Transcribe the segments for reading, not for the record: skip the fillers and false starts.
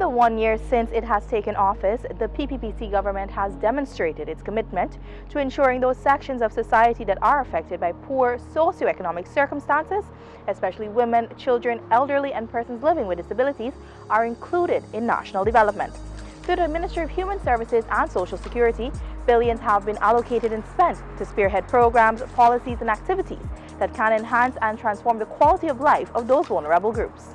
the 1 year since it has taken office, the PPPC government has demonstrated its commitment to ensuring those sections of society that are affected by poor socioeconomic circumstances, especially women, children, elderly, and persons living with disabilities, are included in national development. Through the Ministry of Human Services and Social Security, billions have been allocated and spent to spearhead programs, policies, and activities that can enhance and transform the quality of life of those vulnerable groups.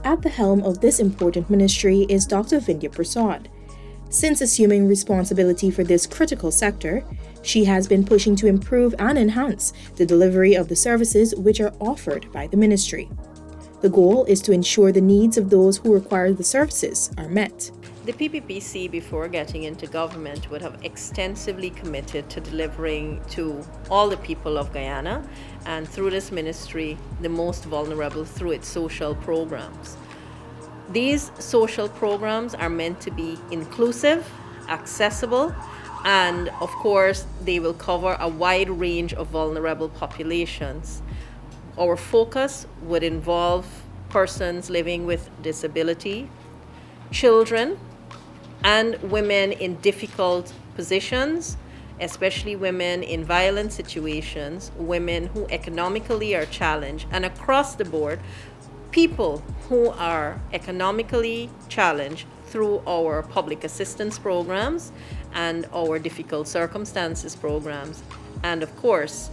At the helm of this important ministry is Dr. 𝐎𝐍𝐄 𝐘𝐄𝐀. Since assuming responsibility for this critical sector, she has been pushing to improve and enhance the delivery of the services which are offered by the ministry. The goal is to ensure the needs of those who require the services are met. The PPPC, before getting into government, would have extensively committed to delivering to all the people of Guyana, and through this ministry, the most vulnerable through its social programs. These social programs are meant to be inclusive, accessible, and of course, they will cover a wide range of vulnerable populations. Our focus would involve persons living with disability, children, and women in difficult positions, especially women in violent situations, women who economically are challenged, and across the board, people who are economically challenged through our public assistance programs and our difficult circumstances programs, and of course,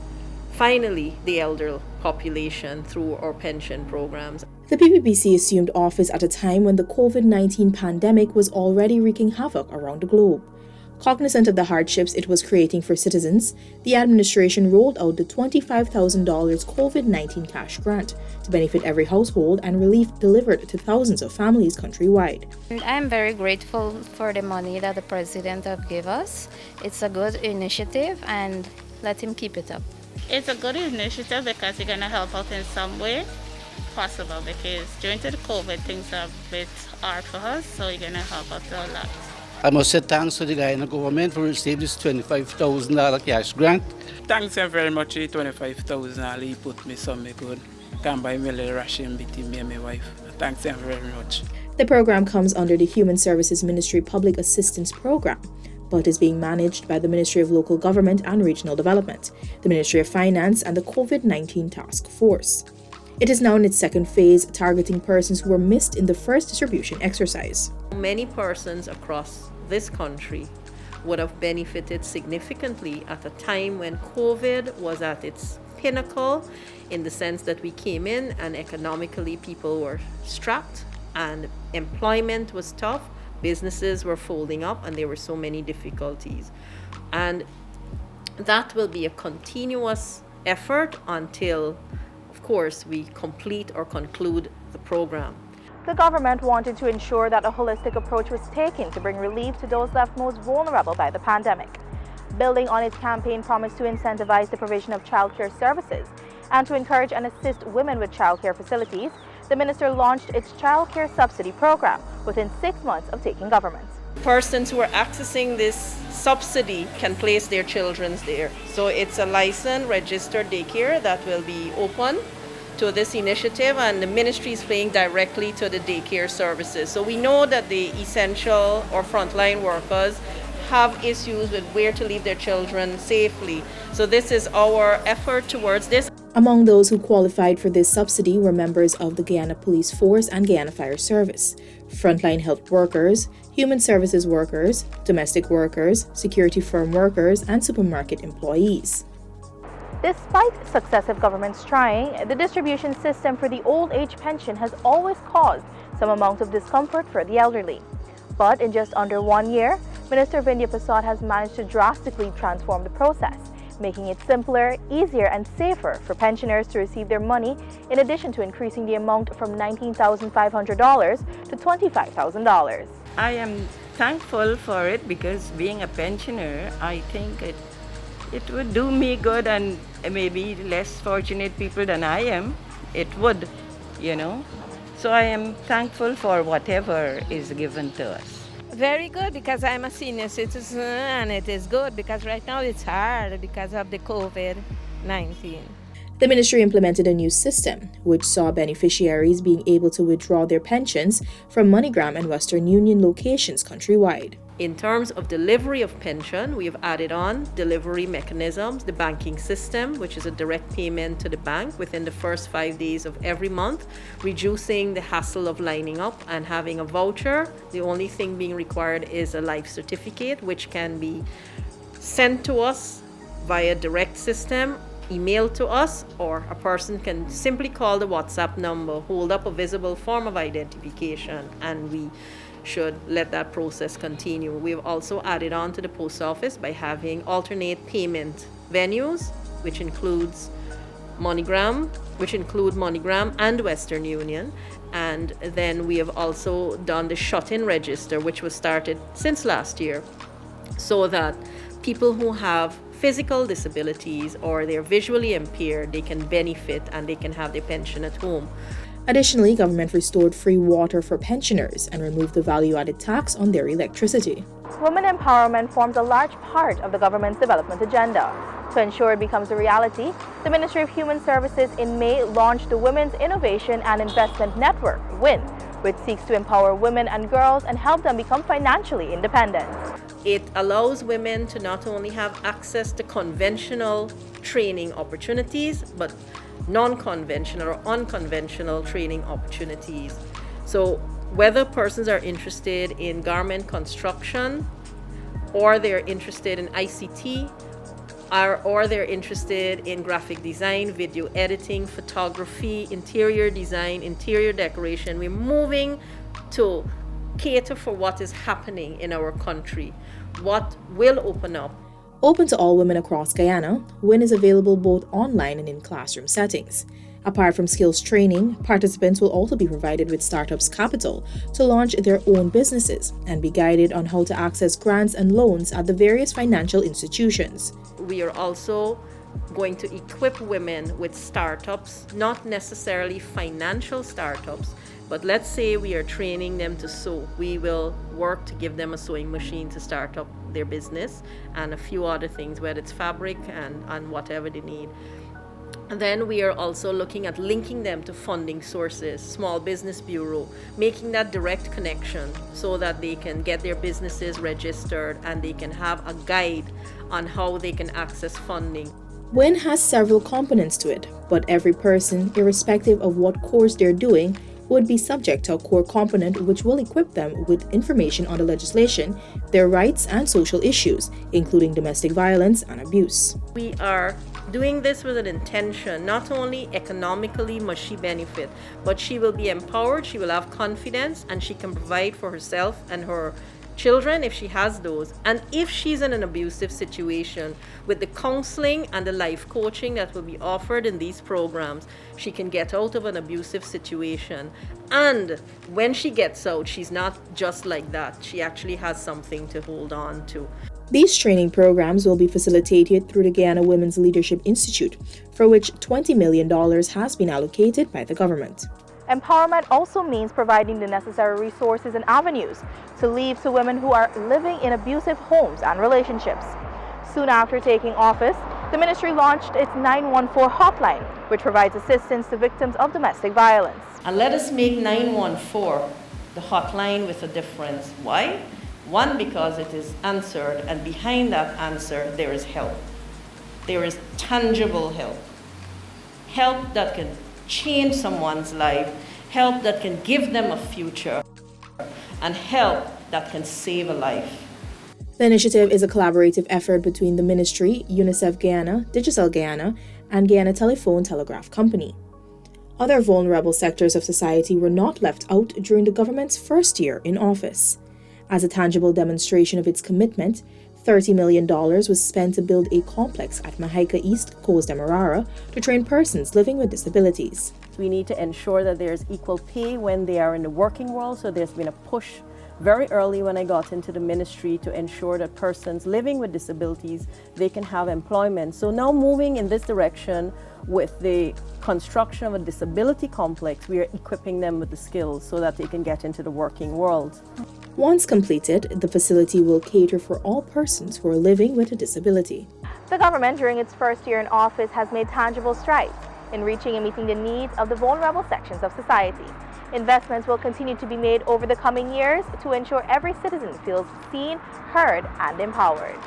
finally, the elder population through our pension programs. The PPPC assumed office at a time when the COVID-19 pandemic was already wreaking havoc around the globe. Cognizant of the hardships it was creating for citizens, the administration rolled out the $25,000 COVID-19 cash grant to benefit every household and relief delivered to thousands of families countrywide. And I'm very grateful for the money that the president have given us. It's a good initiative and let him keep it up. It's a good initiative because you're going to help out in some way possible, because during the COVID things are a bit hard for us, so you're going to help us a lot. I must say thanks to the Guyana government for receiving this $25,000 cash grant. Thanks very much for the $25,000. He put me something good. Can buy me a little ration between me and my wife. Thanks very much. The program comes under the Human Services Ministry Public Assistance Program, but is being managed by the Ministry of Local Government and Regional Development, the Ministry of Finance, and the COVID-19 Task Force. It is now in its second phase, targeting persons who were missed in the first distribution exercise. Many persons across this country would have benefited significantly at a time when COVID was at its pinnacle, in the sense that we came in and economically people were strapped and employment was tough, businesses were folding up, and there were so many difficulties. And that will be a continuous effort until, of course, we complete or conclude the program. The government wanted to ensure that a holistic approach was taken to bring relief to those left most vulnerable by the pandemic. Building on its campaign promise to incentivize the provision of childcare services and to encourage and assist women with childcare facilities, the minister launched its childcare subsidy program within 6 months of taking government. Persons who are accessing this subsidy can place their children there. So it's a licensed, registered daycare that will be open to this initiative, and the ministry is paying directly to the daycare services. So we know that the essential or frontline workers have issues with where to leave their children safely. So this is our effort towards this. Among those who qualified for this subsidy were members of the Guyana Police Force and Guyana Fire Service, frontline health workers, human services workers, domestic workers, security firm workers, and supermarket employees. Despite successive governments trying, the distribution system for the old age pension has always caused some amount of discomfort for the elderly. But in just under 1 year, Minister 𝐎𝐍𝐿𝐍 𝐘𝐿𝐀 has managed to drastically transform the process, making it simpler, easier, and safer for pensioners to receive their money, in addition to increasing the amount from $19,500 to $25,000. I am thankful for it because being a pensioner, I think it would do me good, and maybe less fortunate people than I am, it would, So I am thankful for whatever is given to us. Very good, because I'm a senior citizen, and it is good because right now it's hard because of the COVID-19. The ministry implemented a new system, which saw beneficiaries being able to withdraw their pensions from MoneyGram and Western Union locations countrywide. In terms of delivery of pension, we have added on delivery mechanisms, the banking system, which is a direct payment to the bank within the first 5 days of every month, reducing the hassle of lining up and having a voucher. The only thing being required is a life certificate, which can be sent to us via direct system, emailed to us, or a person can simply call the WhatsApp number, hold up a visible form of identification, and we should let that process continue. We've also added on to the post office by having alternate payment venues, which includes MoneyGram and Western Union. And then we have also done the shut-in register, which was started since last year, so that people who have physical disabilities or they're visually impaired, they can benefit and they can have their pension at home. Additionally, government restored free water for pensioners and removed the value-added tax on their electricity. Women empowerment forms a large part of the government's development agenda. To ensure it becomes a reality, the Ministry of Human Services in May launched the Women's Innovation and Investment Network, WIN, which seeks to empower women and girls and help them become financially independent. It allows women to not only have access to conventional training opportunities, but non-conventional or unconventional training opportunities. So whether persons are interested in garment construction, or they're interested in ICT, or they're interested in graphic design, video editing, photography, interior design, interior decoration, we're moving to cater for what is happening in our country, what will open up. Open to all women across Guyana, WIN is available both online and in classroom settings. Apart from skills training, participants will also be provided with startups capital to launch their own businesses and be guided on how to access grants and loans at the various financial institutions. We are also going to equip women with startups, not necessarily financial startups, but let's say we are training them to sew. We will work to give them a sewing machine to start up their business and a few other things, whether it's fabric and whatever they need. And then we are also looking at linking them to funding sources, Small Business Bureau, making that direct connection so that they can get their businesses registered and they can have a guide on how they can access funding. WIN has several components to it, but every person, irrespective of what course they're doing, would be subject to a core component which will equip them with information on the legislation, their rights and social issues, including domestic violence and abuse. We are doing this with an intention. Not only economically must she benefit, but she will be empowered, she will have confidence, and she can provide for herself and her children if she has those. And if she's in an abusive situation, with the counseling and the life coaching that will be offered in these programs, she can get out of an abusive situation. And when she gets out, she's not just like that. She actually has something to hold on to. These training programs will be facilitated through the Guyana Women's Leadership Institute, for which $20 million has been allocated by the government. Empowerment also means providing the necessary resources and avenues to leave to women who are living in abusive homes and relationships. Soon after taking office, the ministry launched its 914 hotline, which provides assistance to victims of domestic violence. And let us make 914 the hotline with a difference. Why? One, because it is answered, and behind that answer, there is help. There is tangible help. Help that can change someone's life, help that can give them a future, and help that can save a life. The initiative is a collaborative effort between the Ministry, UNICEF Guyana, Digicel Guyana, and Guyana Telephone Telegraph Company. Other vulnerable sectors of society were not left out during the government's first year in office. As a tangible demonstration of its commitment, $30 million was spent to build a complex at Mahaica East, Coast Demerara, to train persons living with disabilities. We need to ensure that there's equal pay when they are in the working world, so there's been a push very early when I got into the ministry to ensure that persons living with disabilities, they can have employment. So now moving in this direction with the construction of a disability complex, we are equipping them with the skills so that they can get into the working world. Once completed, the facility will cater for all persons who are living with a disability. The government, during its first year in office, has made tangible strides in reaching and meeting the needs of the vulnerable sections of society. Investments will continue to be made over the coming years to ensure every citizen feels seen, heard, and empowered.